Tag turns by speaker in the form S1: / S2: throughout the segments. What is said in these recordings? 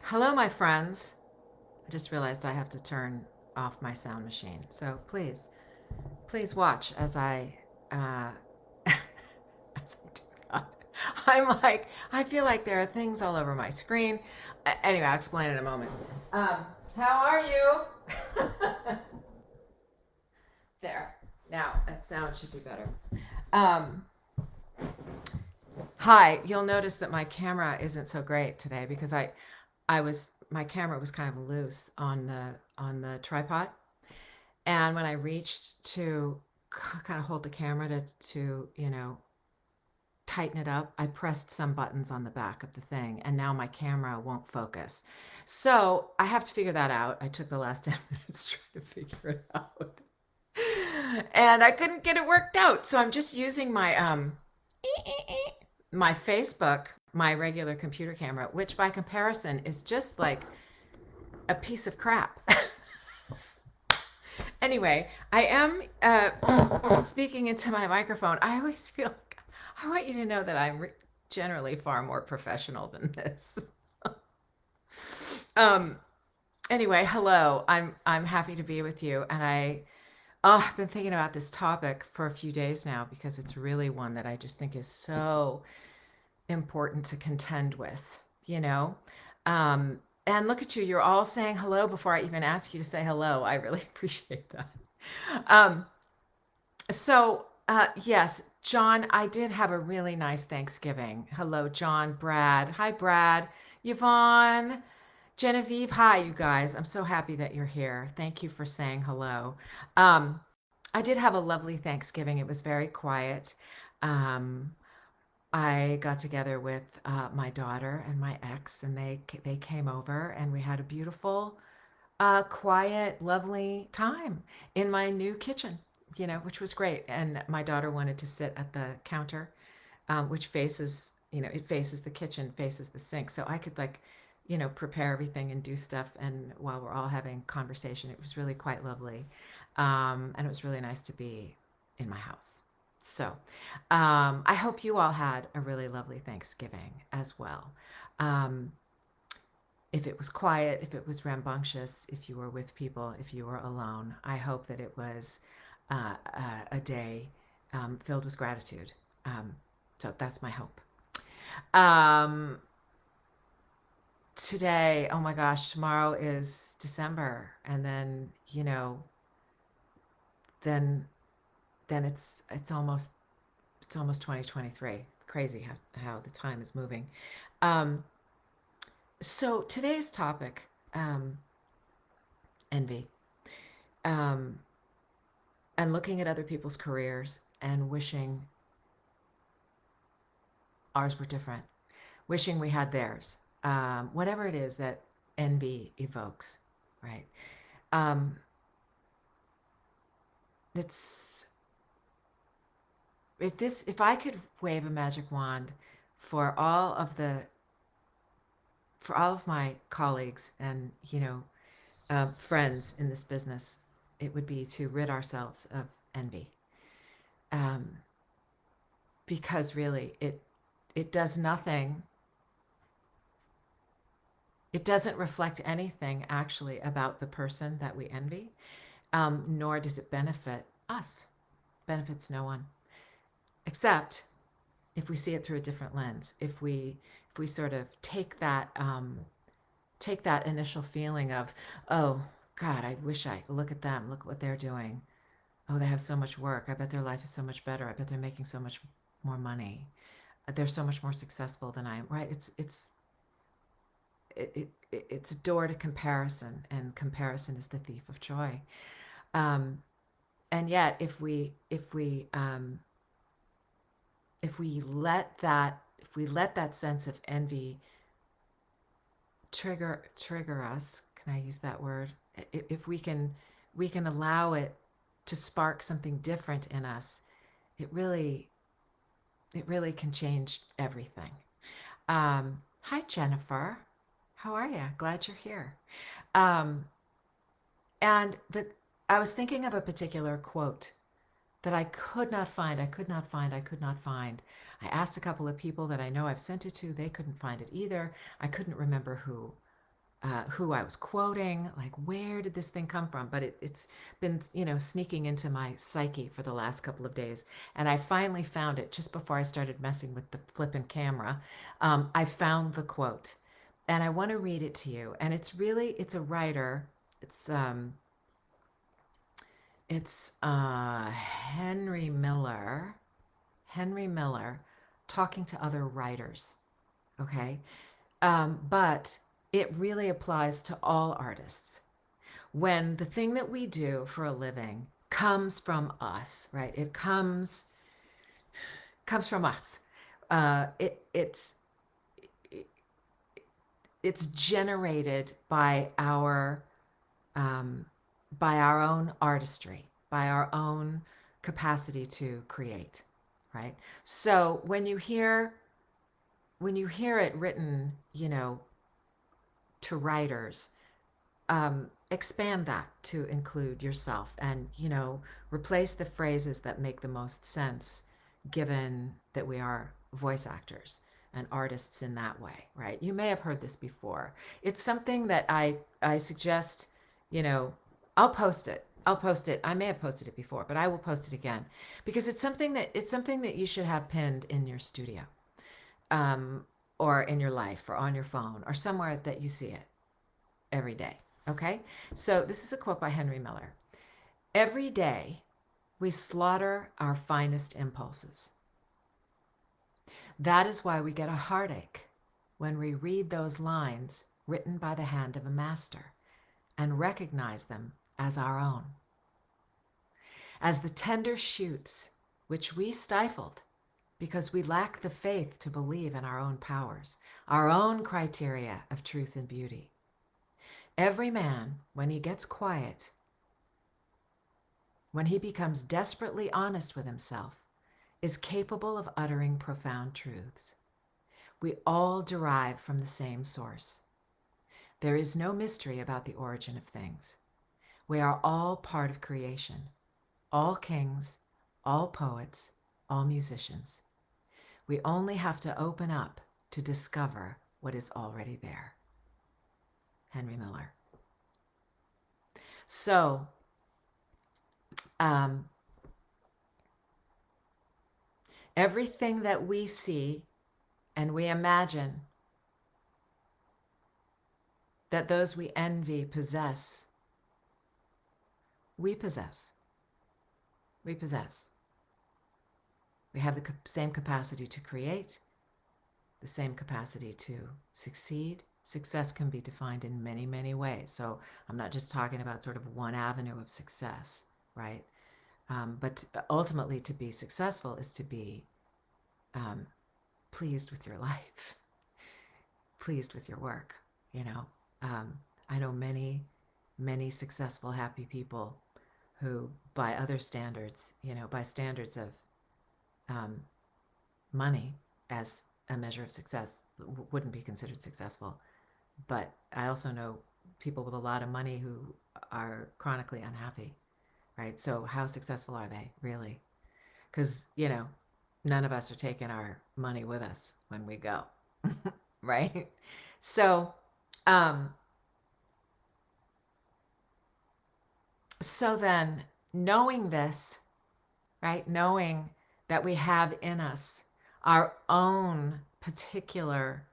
S1: Hello, my friends. I just realized I have to turn off my sound machine. So please watch as uh, as I do that. I feel like there are things all over my screen. Anyway, I'll explain in a moment. Um, how are you? There. Now, that sound should be better. Um, Hi. You'll notice that my camera isn't so great today because my camera was kind of loose on the tripod. And when I reached to kind of hold the camera to tighten it up, I pressed some buttons on the back of the thing, and now my camera won't focus. So I have to figure that out. I took the last 10 minutes trying to figure it out. And I couldn't get it worked out. So I'm just using my Facebook, my regular computer camera, which by comparison is just like a piece of crap. Anyway, I am speaking into my microphone. I always feel like I want you to know that generally far more professional than this. um, anyway, hello. I'm happy to be with you, and I've been thinking about this topic for a few days now because it's really one that I just think is so important to contend with. You know, and look at you. You're all saying hello before I even ask you to say hello. I really appreciate that. Um, yes, John, I did have a really nice Thanksgiving. Hello, John, Brad. Hi, Brad. Yvonne, Genevieve. Hi, you guys. I'm so happy that you're here. Thank you for saying hello. Um, I did have a lovely Thanksgiving. It was very quiet. Um, I got together with my daughter and my ex, and they came over, and we had a beautiful quiet, lovely time in my new kitchen, which was great. And my daughter wanted to sit at the counter, which faces, it faces the kitchen, faces the sink. So I could prepare everything and do stuff. And while we're all having conversation, it was really quite lovely. And it was really nice to be in my house. So I hope you all had a really lovely Thanksgiving as well. Um, if it was quiet, if it was rambunctious, if you were with people, if you were alone, I hope that it was a day filled with gratitude. Um, so that's my hope. Um, Today, oh my gosh, tomorrow is December, and then then it's almost 2023. Crazy how the time is moving. Um, so today's topic, envy. Um, and looking at other people's careers and wishing ours were different, wishing we had theirs, whatever it is that envy evokes, right? Um, it's if I could wave a magic wand for all of the for all of my colleagues and friends in this business, it would be to rid ourselves of envy. Um, because really it does nothing. It doesn't reflect anything actually about the person that we envy, nor does it benefit us. Benefits no one, except if we see it through a different lens. If we sort of take that initial feeling of, oh God, I wish I look at them, look what they're doing. Oh, they have so much work. I bet their life is so much better. I bet they're making so much more money. They're so much more successful than I am. Right? It's a door to comparison, and comparison is the thief of joy. Um, and yet, if we let that sense of envy trigger us, can I use that word? If we can allow it to spark something different in us, it really it really can change everything. Hi, Jennifer. How are you? Glad you're here. Um, and I was thinking of a particular quote that I could not find. I could not find. I could not find. I asked a couple of people that I know I've sent it to. They couldn't find it either. I couldn't remember who. who I was quoting, like where did this thing come from? But it's been, sneaking into my psyche for the last couple of days. And I finally found it just before I started messing with the flipping camera. I found the quote and I want to read it to you. And it's a writer. It's, um, it's Henry Miller talking to other writers. Okay. But it really applies to all artists. When the thing that we do for a living comes from us, right? It comes from us. It's generated um, by our own artistry, by our own capacity to create, right? So when you hear it written, to writers, expand that to include yourself and, replace the phrases that make the most sense given that we are voice actors and artists in that way, right? You may have heard this before. It's something that I suggest, you know, I'll post it. I'll post it. I may have posted it before, but I will post it again because it's something that you should have pinned in your studio, um, or in your life or on your phone or somewhere that you see it every day. Okay? So this is a quote by Henry Miller. Every day we slaughter our finest impulses. That is why we get a heartache when we read those lines written by the hand of a master and recognize them as our own. As the tender shoots which we stifled because we lack the faith to believe in our own powers, our own criteria of truth and beauty. Every man, when he gets quiet, when he becomes desperately honest with himself, is capable of uttering profound truths. We all derive from the same source. There is no mystery about the origin of things. We are all part of creation, all kings, all poets, all musicians. We only have to open up to discover what is already there. Henry Miller. So, um, everything that we see and we imagine that those we envy possess, we possess. We possess. We have the same capacity to create, the same capacity to succeed. Success can be defined in many, many ways. So I'm not just talking about sort of one avenue of success, right? But ultimately, to be successful is to be um, pleased with your life, pleased with your work. You know, um, I know many, many successful, happy people who, by other standards, by standards of um, money as a measure of success, wouldn't be considered successful. But I also know people with a lot of money who are chronically unhappy, right? So how successful are they really? Because, none of us are taking our money with us when we go, right? So, um, so then knowing this, right? Knowing that we have in us our own particular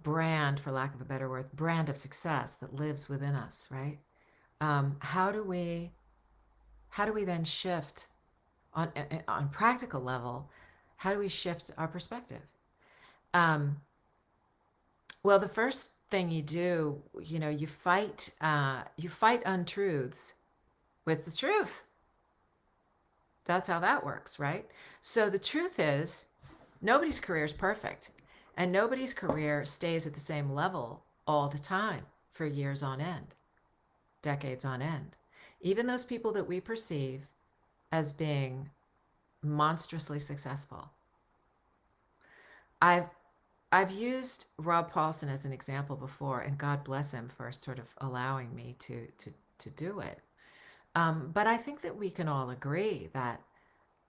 S1: brand, for lack of a better word, brand of success that lives within us, right? How do we then shift on practical level? How do we shift our perspective? Um, well, the first thing you do, you fight untruths with the truth. That's how that works, right? So the truth is, nobody's career is perfect, and nobody's career stays at the same level all the time for years on end, decades on end. Even those people that we perceive as being monstrously successful. I've I've used Rob Paulson as an example before, and God bless him for sort of allowing me to do it. But I think that we can all agree that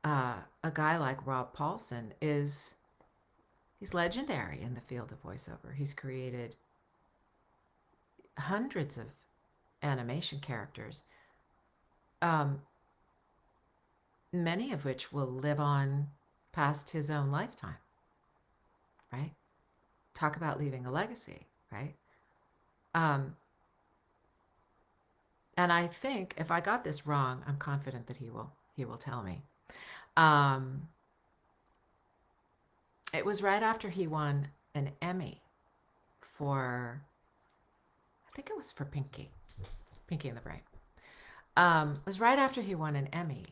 S1: a guy like Rob Paulson he's legendary in the field of voiceover. He's created hundreds of animation characters, um, many of which will live on past his own lifetime, right? Talk about leaving a legacy, right? Um, and I think if I got this wrong, I'm confident that he will tell me. Um, it was right after he won an Emmy for, I think it was for Pinky and the Brain. It was right after he won an Emmy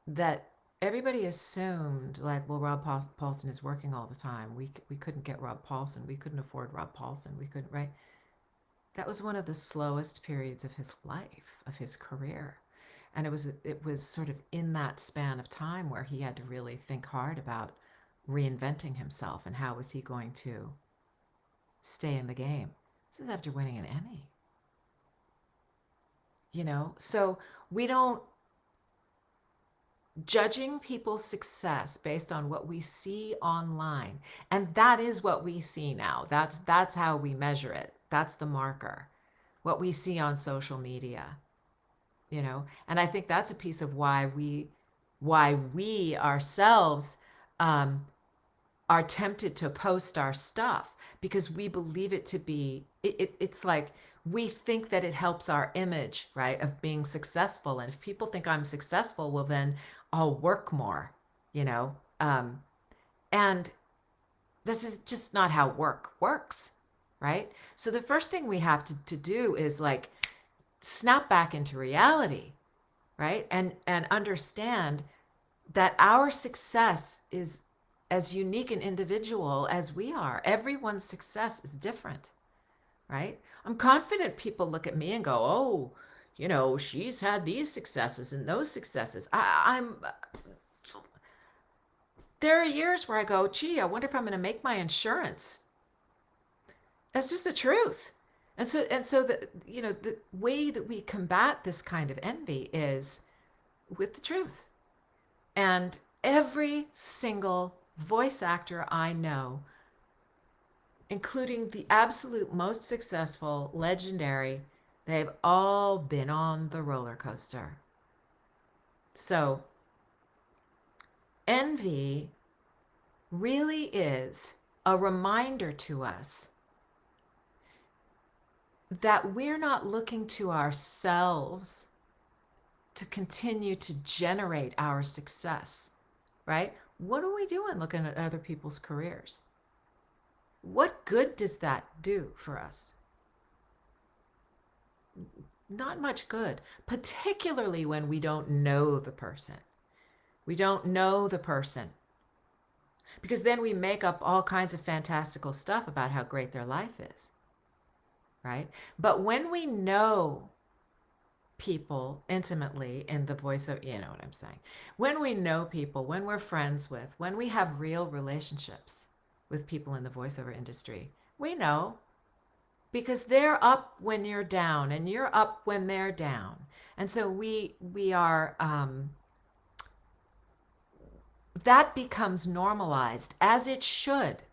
S1: that everybody assumed, like, well, Rob Paulson is working all the time. We couldn't get Rob Paulson. We couldn't afford Rob Paulson. We couldn't, right? That was one of the slowest periods of his life, of his career. And it was sort of in that span of time where he had to really think hard about reinventing himself and how was he going to stay in the game. This is after winning an Emmy. So we don't judging people's success based on what we see online, and that is what we see now. That's how we measure it. That's the marker, what we see on social media. And I think that's a piece of why we ourselves um, are tempted to post our stuff, because we believe it to be it's like we think that it helps our image, right, of being successful. And if people think I'm successful, well, then I'll work more, you know um, and this is just not how work works, right? So the first thing we have to do is, like, snap back into reality, right? And understand that our success is as unique and individual as we are. Everyone's success is different, right? I'm confident people look at me and go, oh, she's had these successes and those successes. There are years where I go, gee, I wonder if I'm going to make my insurance. That's just the truth. And so the way that we combat this kind of envy is with the truth. And every single voice actor I know, including the absolute most successful, legendary, they've all been on the roller coaster. So envy really is a reminder to us that we're not looking to ourselves to continue to generate our success, right? What are we doing looking at other people's careers? What good does that do for us? Not much good, particularly when we don't know the person. We don't know the person, because then we make up all kinds of fantastical stuff about how great their life is, right? But when we know people intimately in the voice of, you know what I'm saying? When we know people, when we're friends with, when we have real relationships with people in the voiceover industry, we know, because they're up when you're down and you're up when they're down. And so we are that becomes normalized, as it should,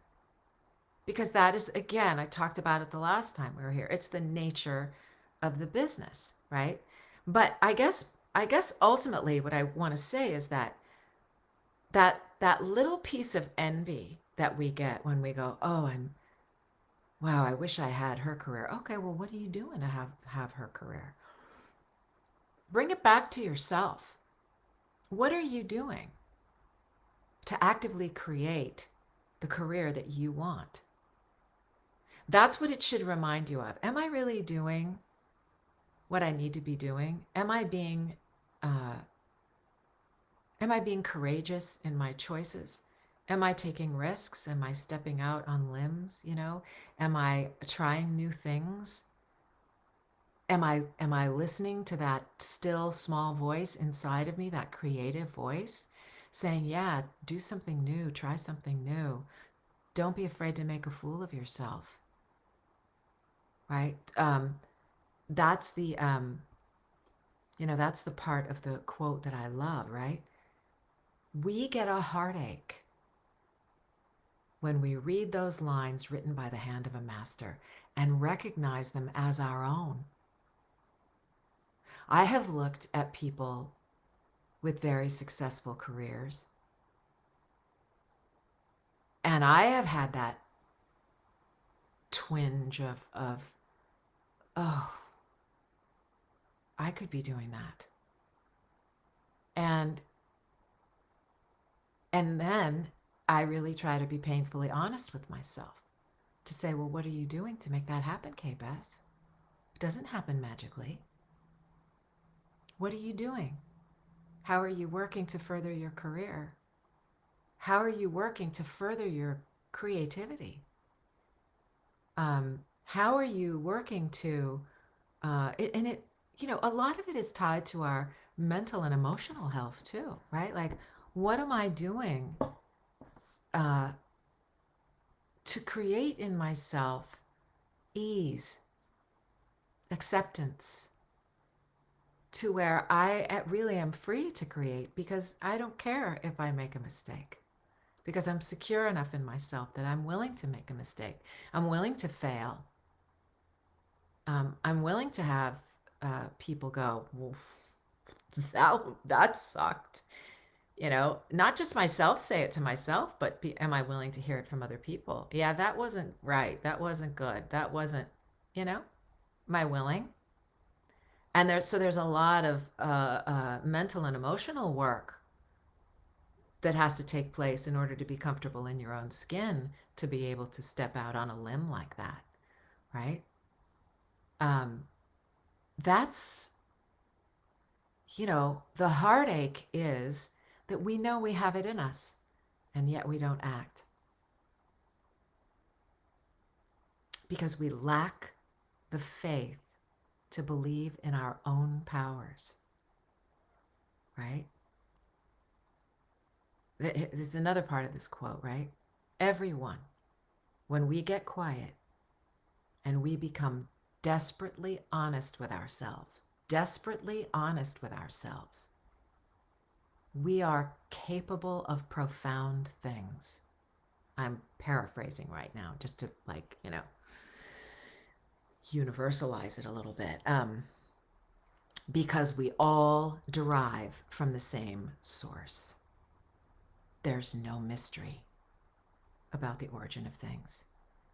S1: because that is, again, I talked about it the last time we were here. It's the nature of the business, right? But I guess ultimately what I want to say is that little piece of envy that we get when we go, oh, wow, I wish I had her career. Okay, well, what are you doing to have her career? Bring it back to yourself. What are you doing to actively create the career that you want? That's what it should remind you of. Am I really doing what I need to be doing? Uh, am I being courageous in my choices? Am I taking risks? Am I stepping out on limbs? Am I trying new things? Am I listening to that still small voice inside of me, that creative voice saying, yeah, do something new, try something new. Don't be afraid to make a fool of yourself, right? That's the that's the part of the quote that I love, right? We get a heartache when we read those lines written by the hand of a master and recognize them as our own. I have looked at people with very successful careers, and I have had that twinge of oh, I could be doing that. And then I really try to be painfully honest with myself to say, well, what are you doing to make that happen, K-Bess? It doesn't happen magically. What are you doing? How are you working to further your career? How are you working to further your creativity? How are you working to, a lot of it is tied to our mental and emotional health too, right? Like, what am I doing to create in myself ease, acceptance, to where I really am free to create because I don't care if I make a mistake, because I'm secure enough in myself that I'm willing to make a mistake. I'm willing to fail. I'm willing to have people go, well, that sucked. Not just myself say it to myself, but am I willing to hear it from other people? Yeah, that wasn't right. That wasn't good. That wasn't, am I willing? And there's a lot of mental and emotional work that has to take place in order to be comfortable in your own skin to be able to step out on a limb like that, right? That's, the heartache is that we know we have it in us, and yet we don't act because we lack the faith to believe in our own powers, right? There's another part of this quote, right? Everyone, when we get quiet and we become desperately honest with ourselves, we are capable of profound things. I'm paraphrasing right now just to universalize it a little bit. Because we all derive from the same source. There's no mystery about the origin of things.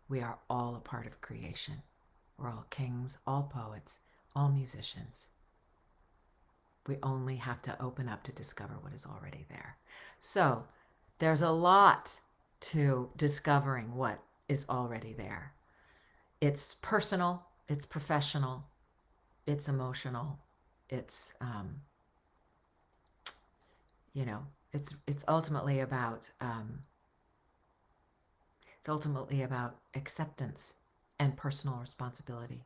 S1: We are all a part of creation. We're all kings, all poets, all musicians. We only have to open up to discover what is already there. So there's a lot to discovering what is already there. It's personal, it's professional, it's emotional, it's it's ultimately about acceptance and personal responsibility.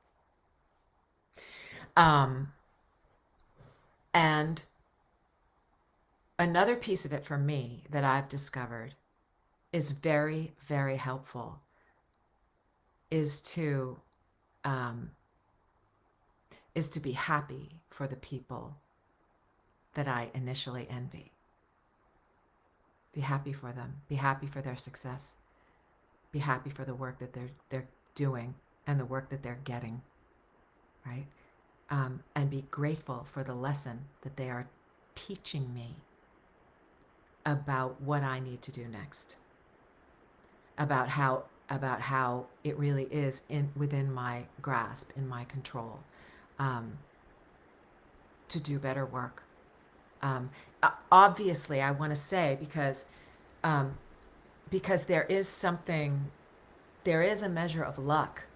S1: And another piece of it for me that I've discovered is very, very helpful is to be happy for the people that I initially envy. Be happy for them. Be happy for their success. Be happy for the work that they're doing and the work that they're getting, right? And be grateful for the lesson that they are teaching me about what I need to do next, about how it really is within my grasp, in my control, to do better work. Obviously, I want to say because there is a measure of luck.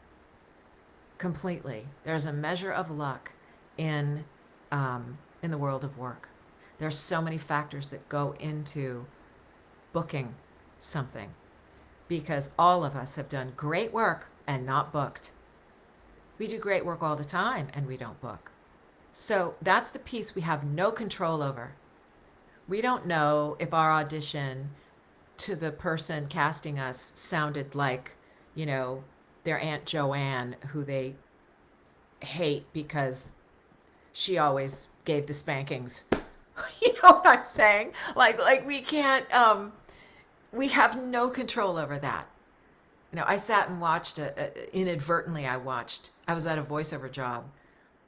S1: Completely, there's a measure of luck in the world of work. There's so many factors that go into booking something, because all of us have done great work and not booked. We do great work all the time and we don't book. So that's the piece we have no control over. We don't know if our audition to the person casting us sounded like, their Aunt Joanne, who they hate because she always gave the spankings. You know what I'm saying? Like we can't, we have no control over that. I sat and watched inadvertently. I was at a voiceover job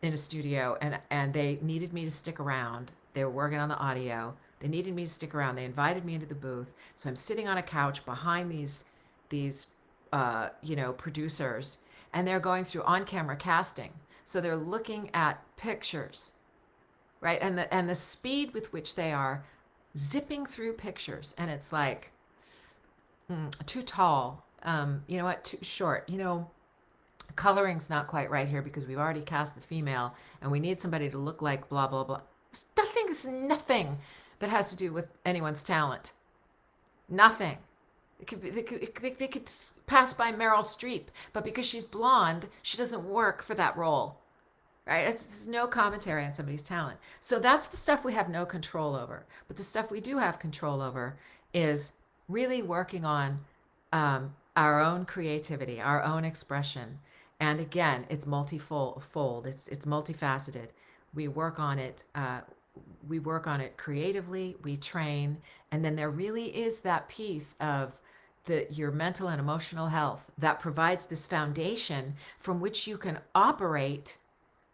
S1: in a studio, and they needed me to stick around. They were working on the audio. They needed me to stick around. They invited me into the booth. So I'm sitting on a couch behind these producers, and they're going through on-camera casting. So they're looking at pictures, right? And the speed with which they are zipping through pictures, and it's like, too tall. You know what? Too short. Coloring's not quite right here because we've already cast the female, and we need somebody to look like blah blah blah. It's nothing that has to do with anyone's talent. Nothing. They could pass by Meryl Streep, but because she's blonde, she doesn't work for that role, right? It's no commentary on somebody's talent. So that's the stuff we have no control over. But the stuff we do have control over is really working on our own creativity, our own expression. And again, it's multifold. It's multifaceted. We work on it. We work on it creatively. We train, and then there really is that piece of your mental and emotional health that provides this foundation from which you can operate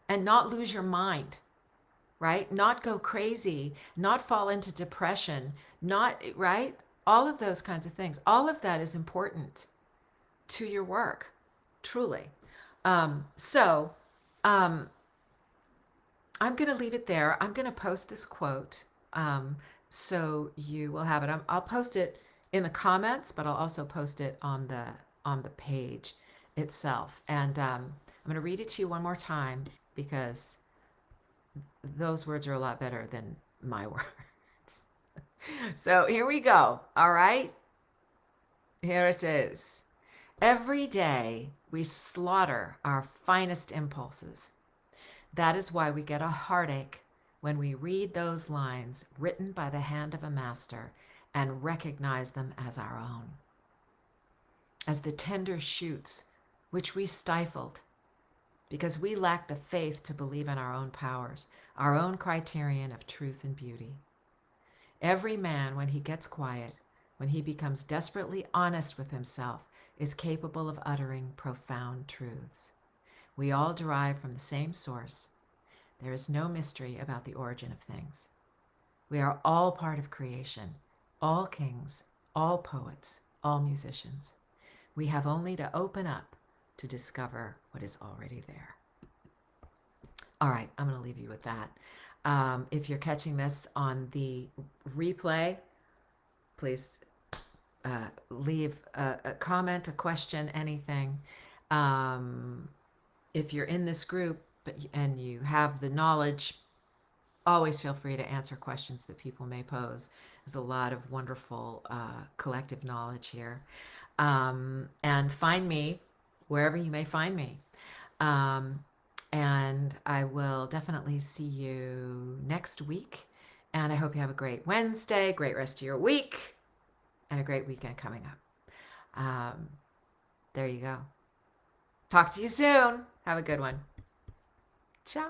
S1: and not lose your mind, right? Not go crazy, not fall into depression, not, right? All of those kinds of things. All of that is important to your work, truly. So I'm going to leave it there. I'm going to post this quote, so you will have it. I'll post it in the comments, but I'll also post it on the page itself. And I'm going to read it to you one more time because those words are a lot better than my words. So here we go. All right. Here it is. Every day we slaughter our finest impulses. That is why we get a heartache when we read those lines written by the hand of a master and recognize them as our own, as the tender shoots which we stifled because we lack the faith to believe in our own powers, our own criterion of truth and beauty. Every man, when he gets quiet, when he becomes desperately honest with himself, is capable of uttering profound truths. We all derive from the same source. There is no mystery about the origin of things. We are all part of creation, all kings, all poets, all musicians. We have only to open up to discover what is already there. All right, I'm going to leave you with that. If you're catching this on the replay, please leave a comment, a question, anything. If you're in this group and you have the knowledge, always feel free to answer questions that people may pose. There's a lot of wonderful collective knowledge here. And find me wherever you may find me. And I will definitely see you next week. And I hope you have a great Wednesday, great rest of your week, and a great weekend coming up. There you go. Talk to you soon. Have a good one. Ciao.